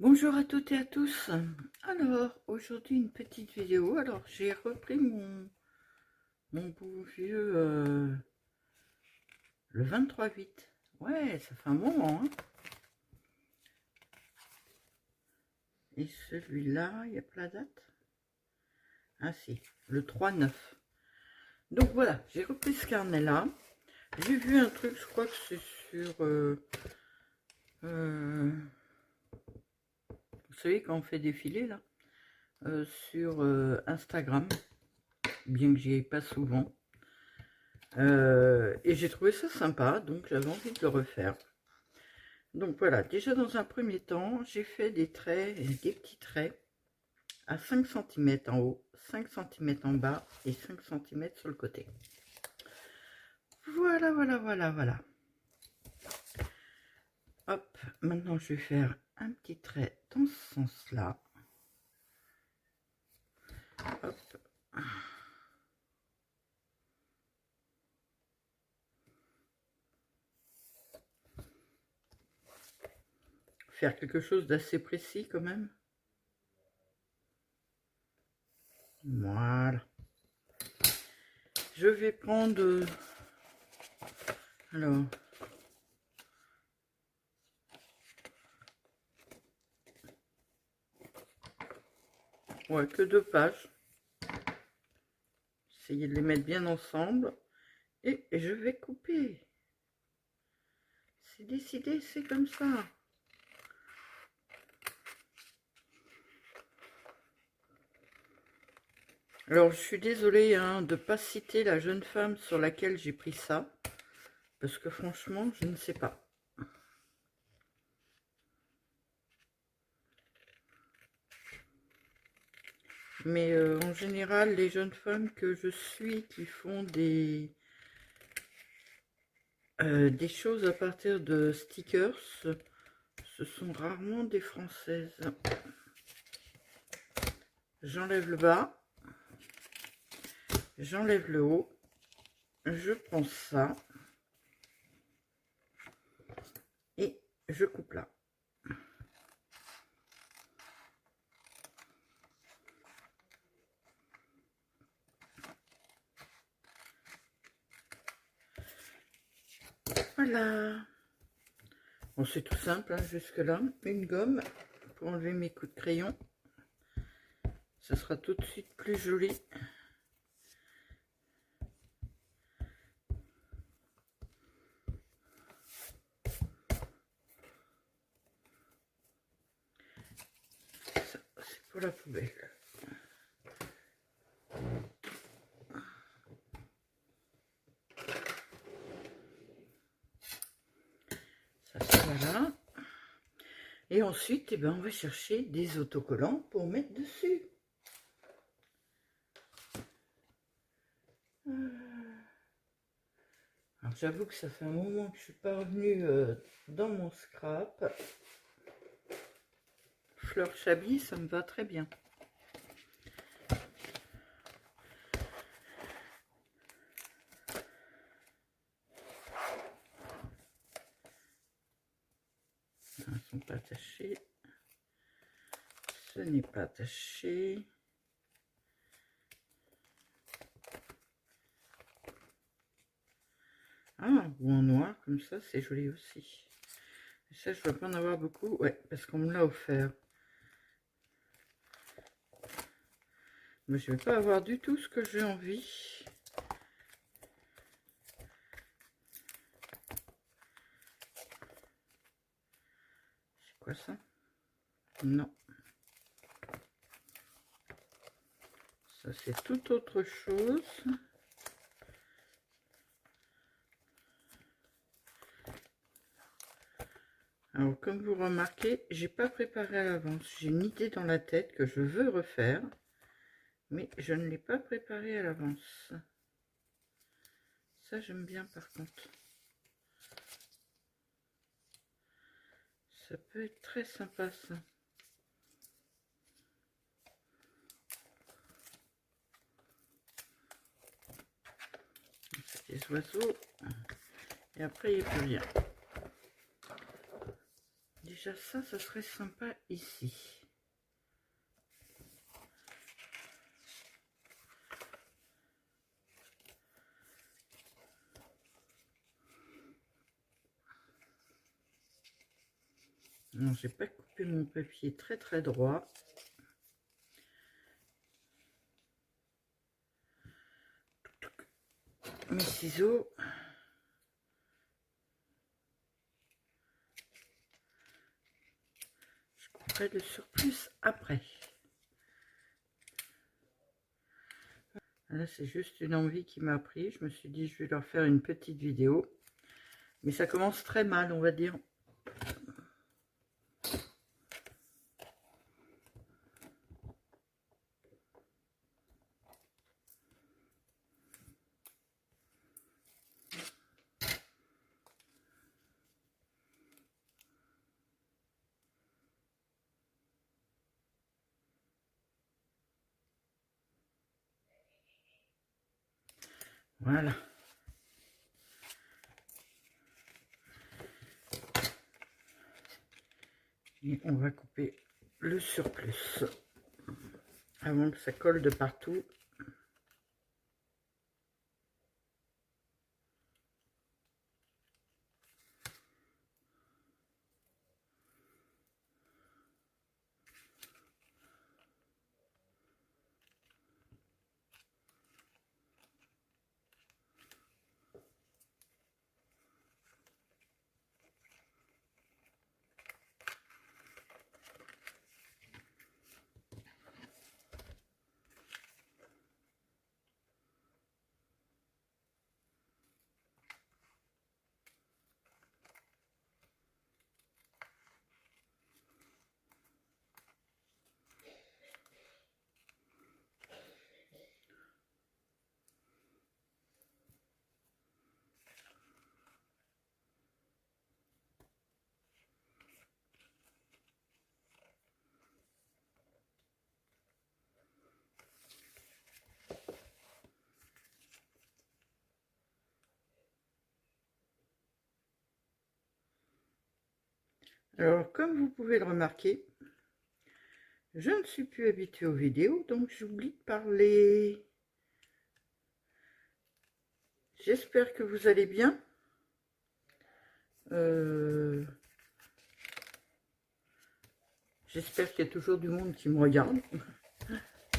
Bonjour à toutes et à tous. Alors, aujourd'hui une petite vidéo. Alors, j'ai repris mon beau vieux le 23/8. Ouais, ça fait un moment, hein. Et celui-là, il n'y a pas la date? Ah si, le 3/9. Donc voilà, j'ai repris ce carnet-là. J'ai vu un truc, je crois que c'est sur... vous savez, quand on fait défiler, là, sur Instagram, bien que j'y aille pas souvent. Et j'ai trouvé ça sympa, donc j'avais envie de le refaire. Donc voilà, déjà dans un premier temps, j'ai fait des traits, des petits traits à 5 cm en haut, 5 cm en bas et 5 cm sur le côté. Voilà, voilà, voilà, voilà. Hop, maintenant je vais faire un petit trait dans ce sens-là. Hop. Faire quelque chose d'assez précis quand même. Voilà. Je vais prendre... alors... ouais, que 2 pages. Essayer de les mettre bien ensemble. Et je vais couper. C'est décidé, c'est comme ça. Alors, je suis désolée hein, de ne pas citer la jeune femme sur laquelle j'ai pris ça. Parce que franchement, je ne sais pas. Mais en général, les jeunes femmes que je suis qui font des choses à partir de stickers, ce sont rarement des Françaises. J'enlève le bas. J'enlève le haut. Je prends ça. Et je coupe là. Voilà. Bon, c'est tout simple, hein, jusque là. Une gomme pour enlever mes coups de crayon. Ça sera tout de suite plus joli. Ça, c'est pour la poubelle. Ça, voilà. Et ensuite, eh ben, on va chercher des autocollants pour mettre dessus. Alors, j'avoue que ça fait un moment que je suis pas revenue dans mon scrap. Fleur Chablis, ça me va très bien. Elles ne sont pas attachées. Ce n'est pas attaché. Ah, ou en noir, comme ça, c'est joli aussi. Et ça, je ne dois pas en avoir beaucoup. Ouais, parce qu'on me l'a offert. Mais je ne vais pas avoir du tout ce que j'ai envie. C'est quoi ça? Non. Ça, c'est tout autre chose. Alors, comme vous remarquez, j'ai pas préparé à l'avance. J'ai une idée dans la tête que je veux refaire, mais je ne l'ai pas préparé à l'avance. Ça, j'aime bien par contre. Ça peut être très sympa, ça. C'est des oiseaux. Et après, il n'y a plus rien. Des déjà ça serait sympa ici. Non, j'ai pas coupé mon papier très droit. Mes ciseaux. Je couperai le surplus après. Là, c'est juste une envie qui m'a pris. Je me suis dit, je vais leur faire une petite vidéo. Mais ça commence très mal, on va dire. Voilà. Et on va couper le surplus avant que ça colle de partout. Alors, comme vous pouvez le remarquer, je ne suis plus habituée aux vidéos, donc j'oublie de parler. J'espère que vous allez bien. J'espère qu'il y a toujours du monde qui me regarde.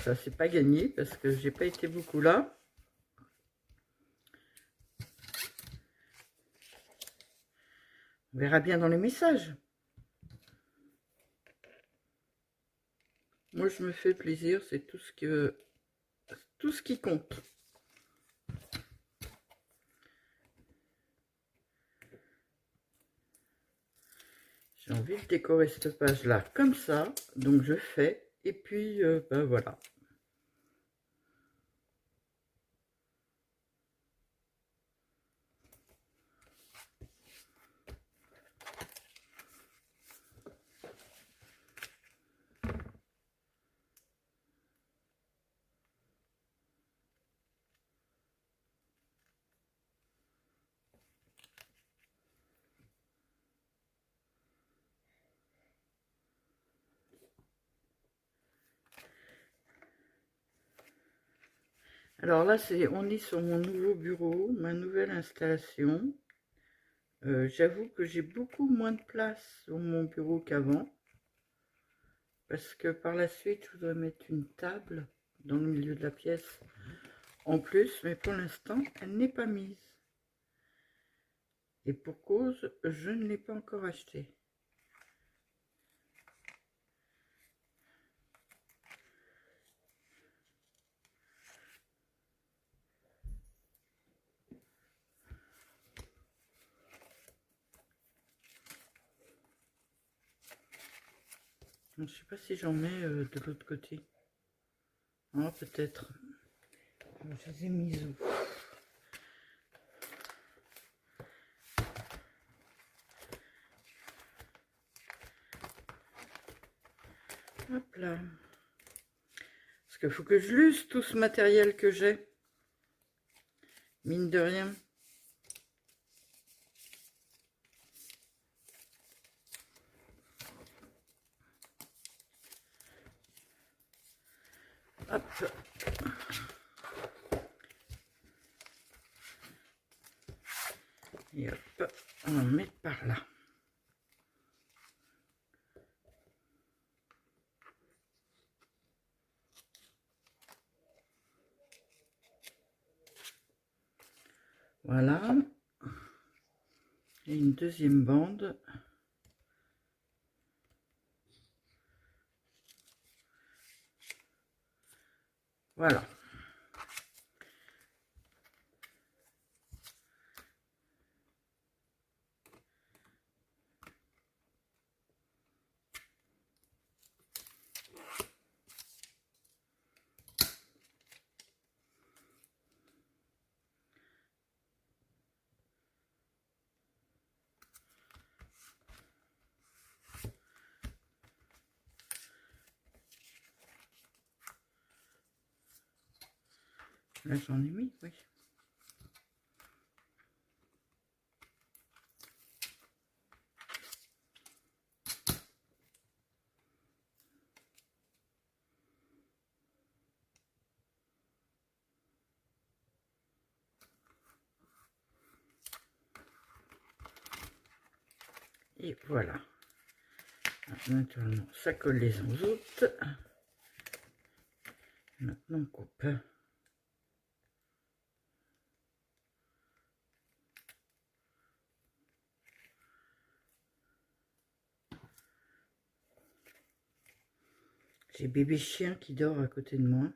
Ça, c'est pas gagné parce que j'ai pas été beaucoup là. On verra bien dans les messages. Moi, je me fais plaisir, c'est tout ce qui compte. J'ai envie de décorer cette page-là comme ça, donc je fais, et puis, ben voilà. Alors là, on est sur mon nouveau bureau, ma nouvelle installation. J'avoue que j'ai beaucoup moins de place sur mon bureau qu'avant. Parce que par la suite, je voudrais mettre une table dans le milieu de la pièce en plus. Mais pour l'instant, elle n'est pas mise. Et pour cause, je ne l'ai pas encore achetée. Je ne sais pas si j'en mets de l'autre côté. Ah, peut-être. Je les ai mises où? Hop là. Parce qu'il faut que je l'use tout ce matériel que j'ai. Mine de rien. Hop. Et hop, on va mettre par là. Voilà. Et une deuxième bande. Voilà. Là, j'en ai mis, oui. Et voilà. Maintenant, ça colle les uns aux autres. Maintenant, on coupe. J'ai bébé chien qui dort à côté de moi.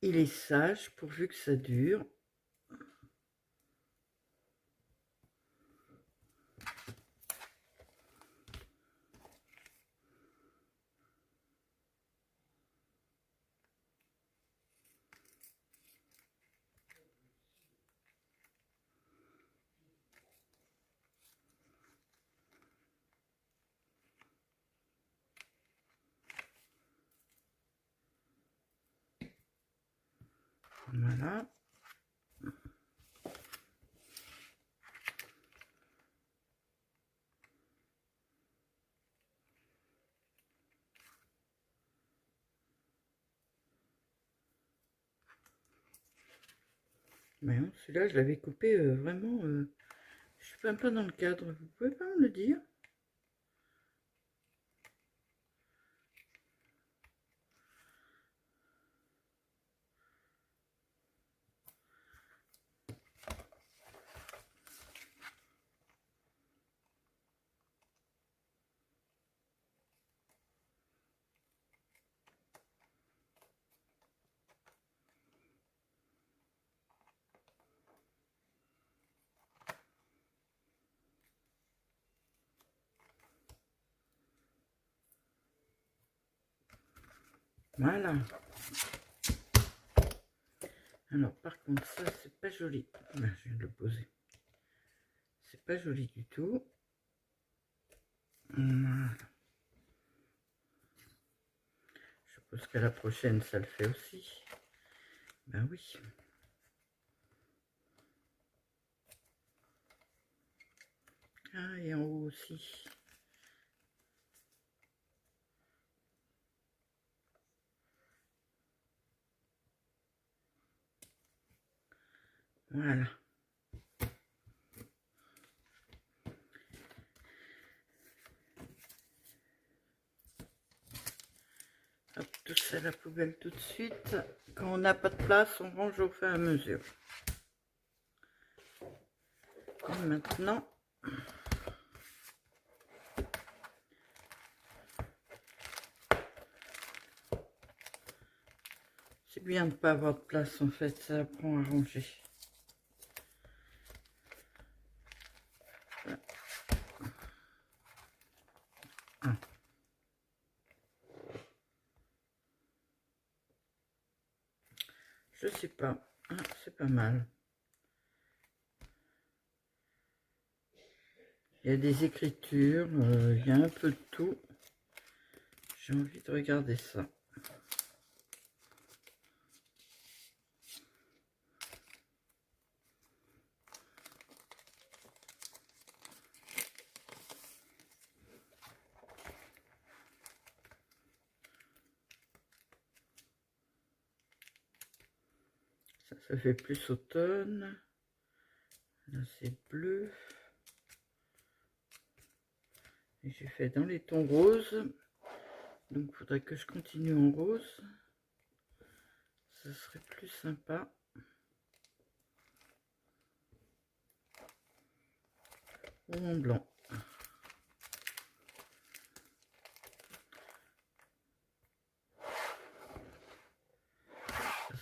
Il est sage pourvu que ça dure. Voilà. Mais non, celui-là, je l'avais coupé vraiment. Je suis pas un peu dans le cadre. Vous pouvez pas me le dire? Voilà. Alors, par contre, ça, c'est pas joli. Là, je viens de le poser. C'est pas joli du tout. Voilà. Je suppose qu'à la prochaine, ça le fait aussi. Ben oui. Ah, et en haut aussi. Voilà. Hop, tout ça à la poubelle tout de suite. Quand on n'a pas de place, on range au fur et à mesure. Et maintenant, c'est bien de ne pas avoir de place en fait, ça apprend à ranger. Ah. Je sais pas, ah, c'est pas mal. Il y a des écritures, il y a un peu de tout. J'ai envie de regarder ça. Ça fait plus automne. Là, c'est bleu. Et j'ai fait dans les tons roses. Donc, il faudrait que je continue en rose. Ce serait plus sympa. Ou en blanc.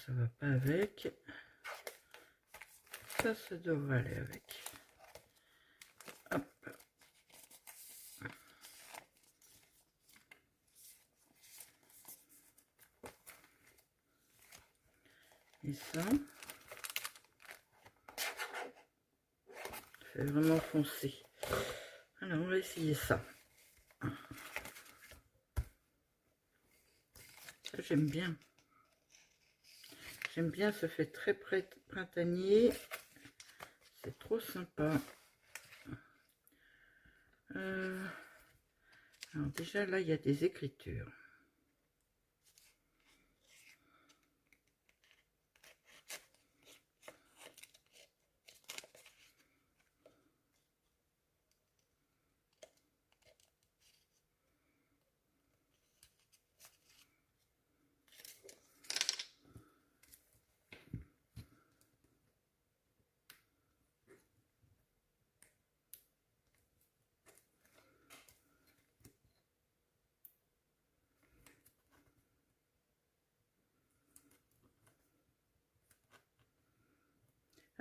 Ça va pas avec. Ça devrait aller avec. Hop. Et ça, c'est vraiment foncé. Alors, on va essayer ça. Ça, j'aime bien. J'aime bien, ça fait très printanier. C'est trop sympa. Alors déjà, là, il y a des écritures.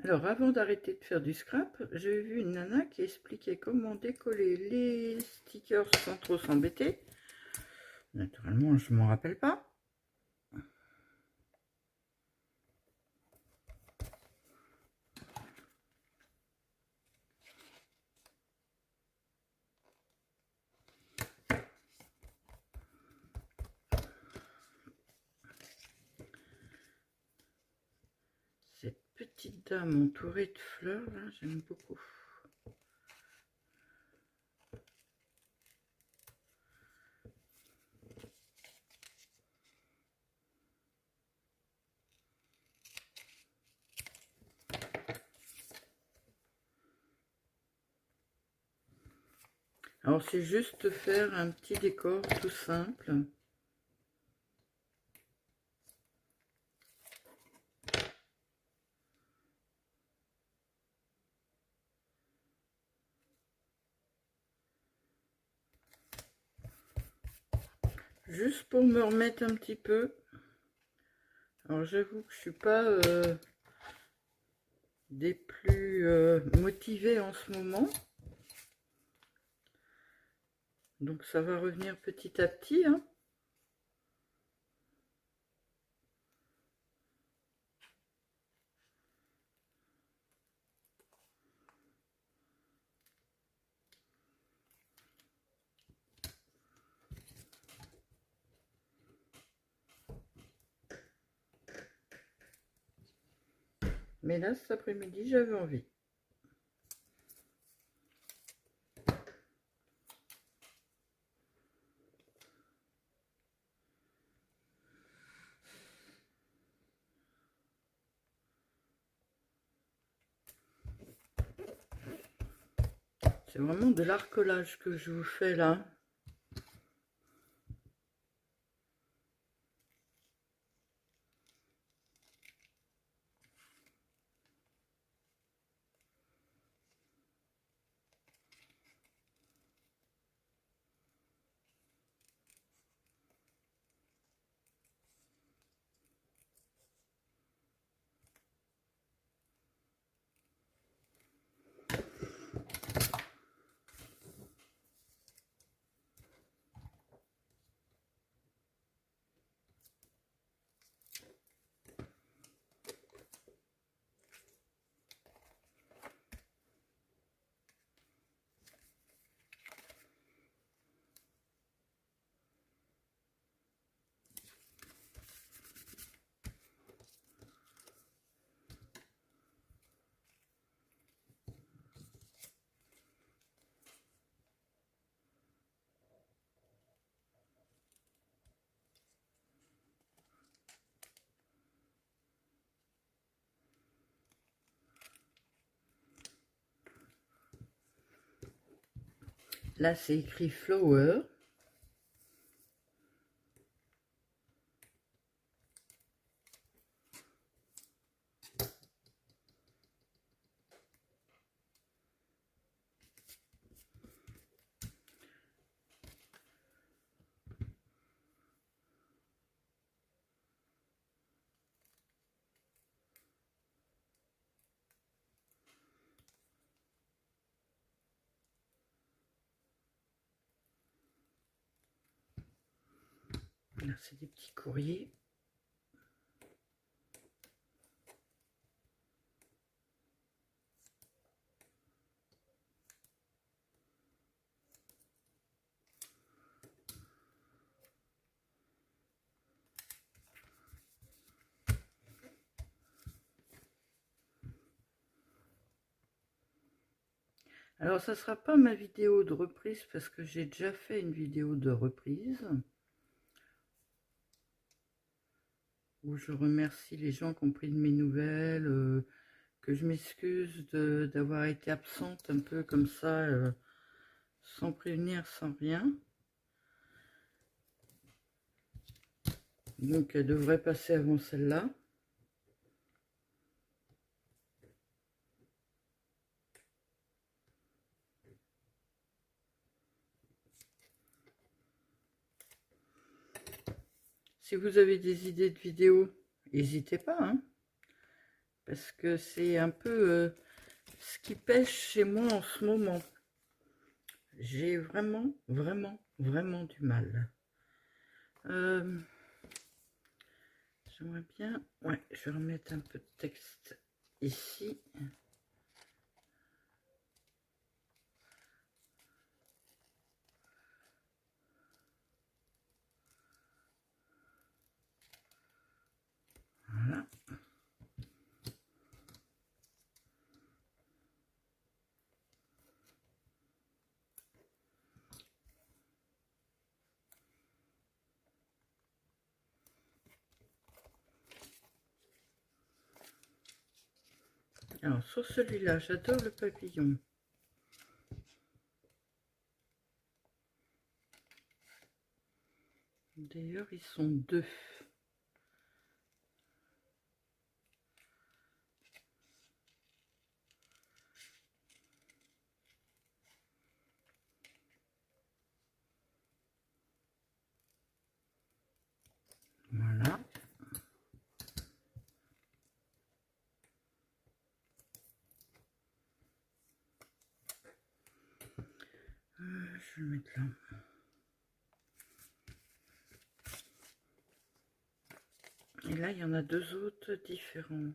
Alors, avant d'arrêter de faire du scrap, j'ai vu une nana qui expliquait comment décoller les stickers sans trop s'embêter. Naturellement, je ne m'en rappelle pas. Cette petite dame entourée de fleurs, là, j'aime beaucoup. Alors, c'est juste faire un petit décor tout simple. Juste pour me remettre un petit peu. Alors, j'avoue que je suis pas des plus motivés en ce moment. Donc, ça va revenir petit à petit, hein. Mais là, cet après-midi, j'avais envie. C'est vraiment de l'arcolage que je vous fais là. Là, c'est écrit Flower. Là, c'est des petits courriers. Alors, ça ne sera pas ma vidéo de reprise parce que j'ai déjà fait une vidéo de reprise où je remercie les gens qui ont pris de mes nouvelles, que je m'excuse d'avoir été absente un peu comme ça, sans prévenir, sans rien. Donc, elle devrait passer avant celle-là. Si vous avez des idées de vidéos, n'hésitez pas, hein, parce que c'est un peu ce qui pêche chez moi en ce moment. J'ai vraiment du mal. J'aimerais bien... Ouais, je vais remettre un peu de texte ici. Voilà. Alors, sur celui-là, j'adore le papillon. D'ailleurs, ils sont deux. Voilà. Je vais le mettre là. Et là, il y en a deux autres différents.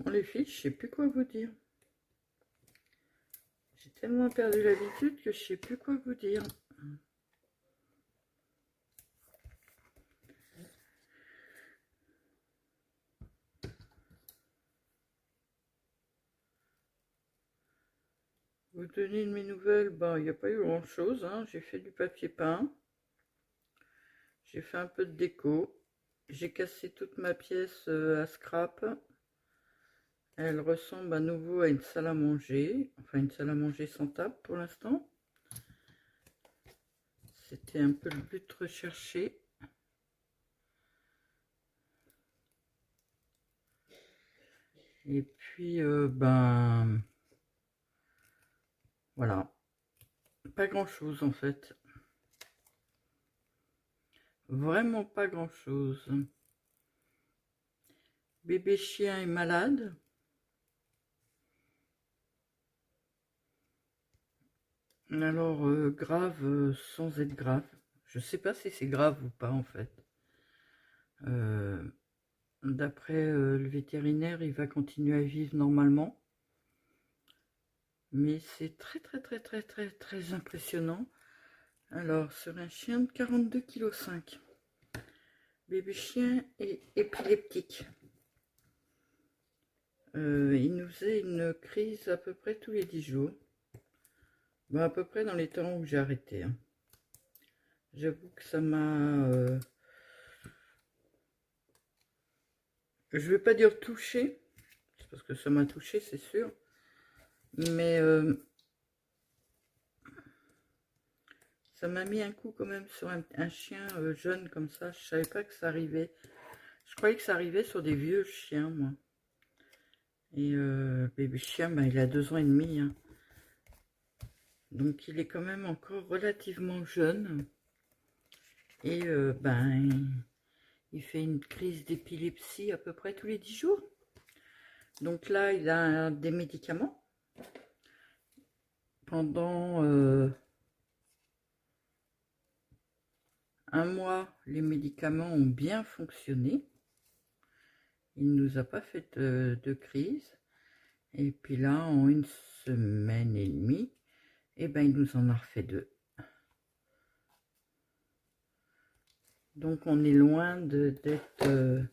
Bon, les filles, je sais plus quoi vous dire. J'ai tellement perdu l'habitude que je sais plus quoi vous dire. Vous donner de mes nouvelles, ben, il n'y a pas eu grand chose, hein. J'ai fait du papier peint. J'ai fait un peu de déco. J'ai cassé toute ma pièce à scrap. Elle ressemble à nouveau à une salle à manger. Enfin, une salle à manger sans table pour l'instant. C'était un peu le but recherché. Et puis, ben... Voilà. Pas grand-chose en fait. Vraiment pas grand-chose. Bébé chien est malade. Alors, grave sans être grave. Je sais pas si c'est grave ou pas en fait. D'après le vétérinaire, il va continuer à vivre normalement. Mais c'est très impressionnant. Alors, sur un chien de 42,5 kg. Bébé chien est épileptique. il nous faisait une crise à peu près tous les 10 jours. Bon, à peu près dans les temps où j'ai arrêté. Hein. J'avoue que ça m'a... je vais pas dire touché, parce que ça m'a touché, c'est sûr. Mais ça m'a mis un coup quand même sur un chien jeune comme ça. Je savais pas que ça arrivait. Je croyais que ça arrivait sur des vieux chiens, moi. Et bébé chien, bah, il a 2 ans et demi. Hein. Donc il est quand même encore relativement jeune. Et ben, il fait une crise d'épilepsie à peu près tous les 10 jours. Donc là, il a des médicaments. Pendant 1 mois, les médicaments ont bien fonctionné. Il ne nous a pas fait de crise. Et puis là, en 1 semaine et demie, eh ben, il nous en a refait 2. Donc on est loin d'être, je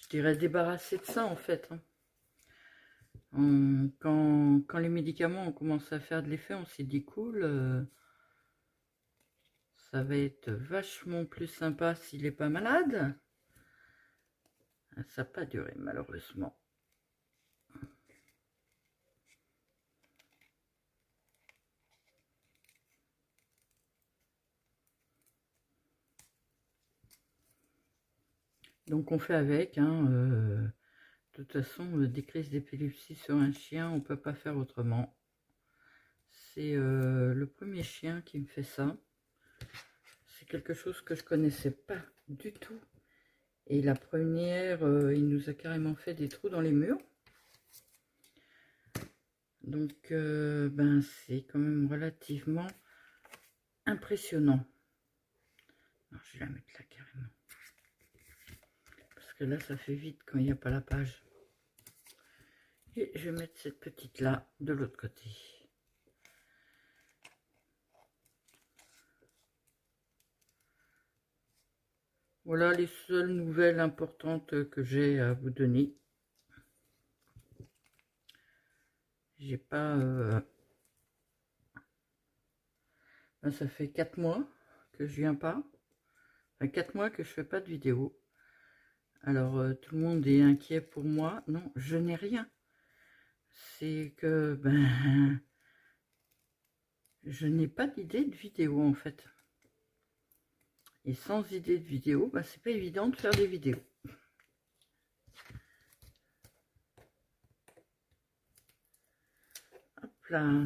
dirais, débarrassé de ça en fait. Hein. Quand les médicaments ont commencé à faire de l'effet, on s'est dit cool, ça va être vachement plus sympa s'il n'est pas malade. Ça n'a pas duré malheureusement. Donc on fait avec, hein, de toute façon, des crises d'épilepsie sur un chien, on ne peut pas faire autrement. C'est le premier chien qui me fait ça. C'est quelque chose que je connaissais pas du tout. Et la première, il nous a carrément fait des trous dans les murs. Donc, ben, c'est quand même relativement impressionnant. Alors, je vais la mettre là carrément. Parce que là, ça fait vite quand il n'y a pas la page. Et je vais mettre cette petite là de l'autre côté. Voilà les seules nouvelles importantes que j'ai à vous donner. J'ai pas... ben, ça fait 4 mois que je viens pas. Enfin, 4 mois que je fais pas de vidéo. Alors, tout le monde est inquiet pour moi. Non, je n'ai rien. C'est que, ben, je n'ai pas d'idée de vidéo, en fait. Et sans idée de vidéo, ben, c'est pas évident de faire des vidéos. Hop là.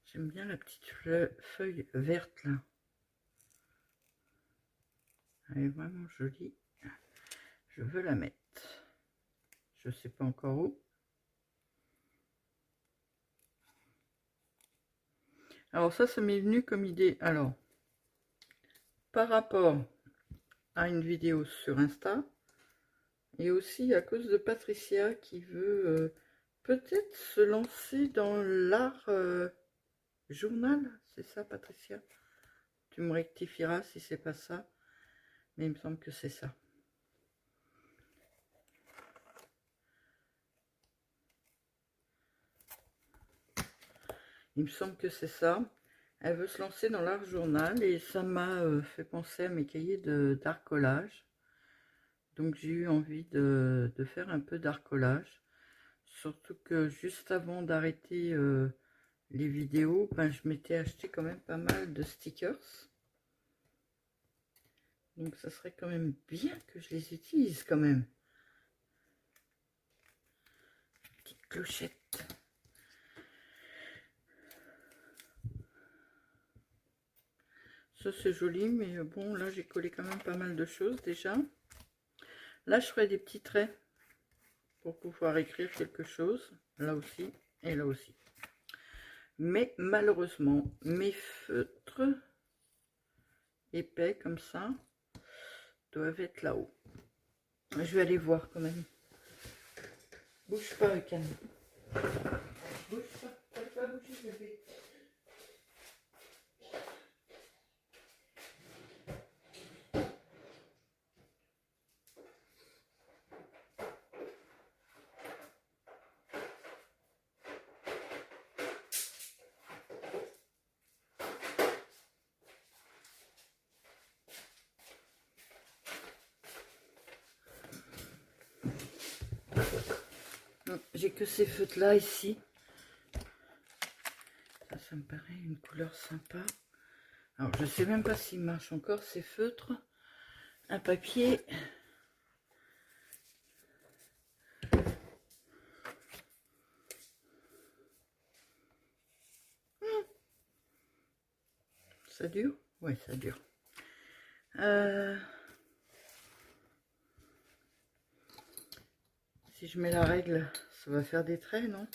J'aime bien la petite feuille verte, là. Elle est vraiment jolie. Je veux la mettre. Je sais pas encore où. Alors ça m'est venu comme idée. Alors, par rapport à une vidéo sur Insta, et aussi à cause de Patricia qui veut peut-être se lancer dans l'art journal. C'est ça, Patricia? Tu me rectifieras si c'est pas ça. Mais il me semble que c'est ça. Il me semble que c'est ça. Elle veut se lancer dans l'art journal et ça m'a fait penser à mes cahiers d'art collage. Donc j'ai eu envie de faire un peu d'art collage. Surtout que juste avant d'arrêter les vidéos, ben, je m'étais acheté quand même pas mal de stickers. Donc ça serait quand même bien que je les utilise quand même. Petite clochette. Ça c'est joli, mais bon, là j'ai collé quand même pas mal de choses déjà. Là je ferai des petits traits pour pouvoir écrire quelque chose, là aussi et là aussi. Mais malheureusement, mes feutres épais comme ça doivent être là-haut. Je vais aller voir quand même. Bouge pas, Can. Bouge pas, pas bouger, bébé. j'ai que ces feutres là ici. Ça me paraît une couleur sympa. Alors je sais même pas s'il marche encore ces feutres. Un papier. Ça dure? Oui, ça dure. Si je mets la règle, ça va faire des traits, non?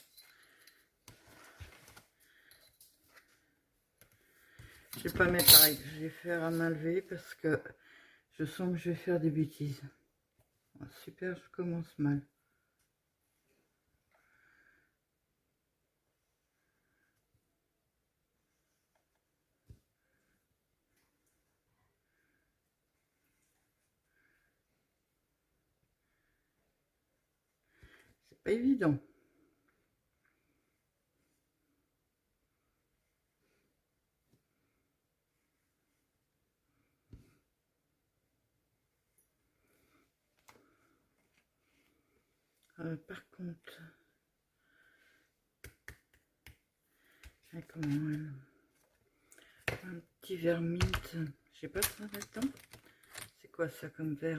Je vais pas mettre la règle, je vais faire à main levée parce que je sens que je vais faire des bêtises. Oh, super, je commence mal. C'est pas évident. Par contre, comment elle... Un petit vermint, je sais pas ça là-dedans. C'est quoi ça comme verre?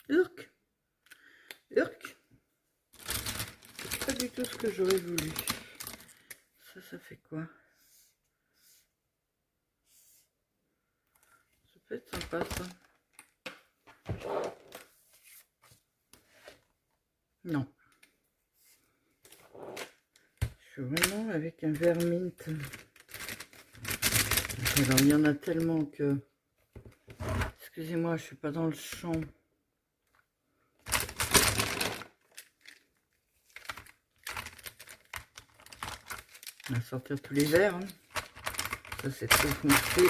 Urk, urk. C'est pas du tout ce que j'aurais voulu. Ça fait quoi? Ça peut être sympa ça. Non. Je suis vraiment avec un vermint. Alors il y en a tellement que... Excusez-moi, je suis pas dans le champ. On va sortir tous les verres. Hein. Ça c'est trop foncé.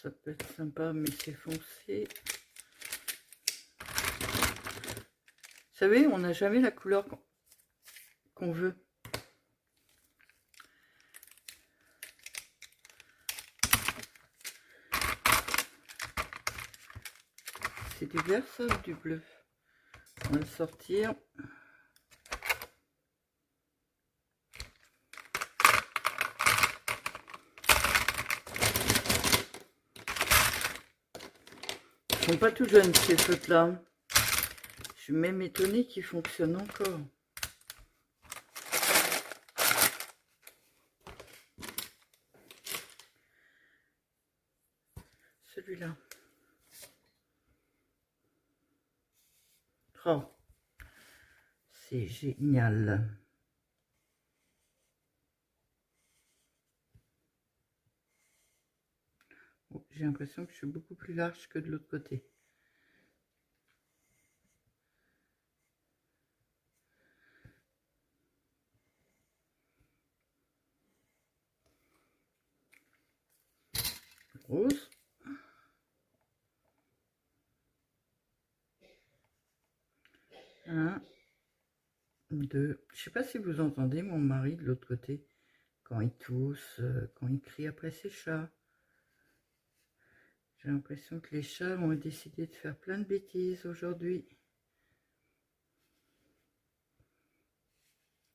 Ça peut être sympa, mais c'est foncé. Vous savez, on n'a jamais la couleur qu'on veut. C'est du vert ça ou du bleu? On va le sortir. Ils sont pas tout jeunes ces feutres là. Je suis même étonnée qu'ils fonctionnent encore. Celui-là. Oh, c'est génial. Oh, j'ai l'impression que je suis beaucoup plus large que de l'autre côté. Rose. 1, 2. Je sais pas si vous entendez mon mari de l'autre côté quand il tousse, quand il crie après ses chats. J'ai l'impression que les chats ont décidé de faire plein de bêtises aujourd'hui.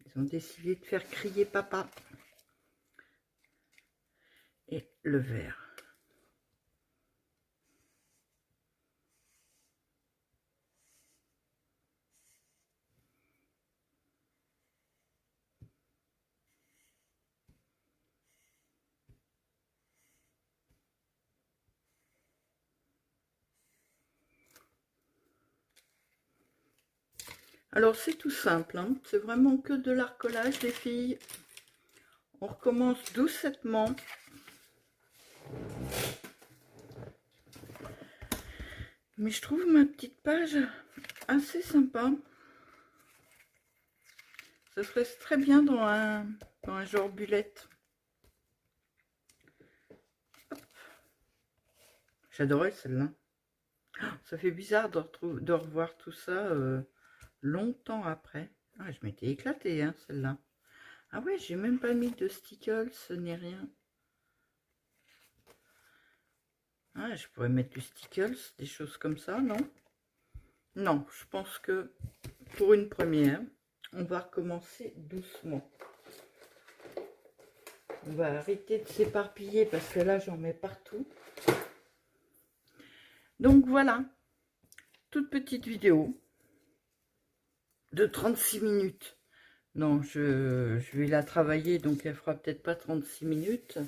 Ils ont décidé de faire crier papa. Et le vert. Alors c'est tout simple, hein. C'est vraiment que de l'arcolage les filles. On recommence doucettement. Mais je trouve ma petite page assez sympa. Ça se reste très bien dans un genre bullette. J'adorais celle-là. Ça fait bizarre de revoir tout ça longtemps après. Ah, je m'étais éclatée, hein, celle-là. Ah ouais, j'ai même pas mis de stickles ni rien. Ah, je pourrais mettre du stickles, des choses comme ça, non? Non, je pense que pour une première, on va recommencer doucement. On va arrêter de s'éparpiller parce que là, j'en mets partout. Donc voilà, toute petite vidéo de 36 minutes. Non, je vais la travailler, donc elle fera peut-être pas 36 minutes.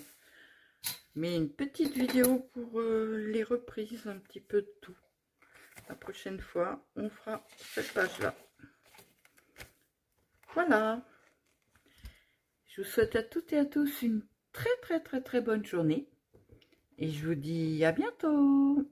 Mais une petite vidéo pour les reprises, un petit peu de tout. La prochaine fois, on fera cette page-là. Voilà. Je vous souhaite à toutes et à tous une très bonne journée. Et je vous dis à bientôt.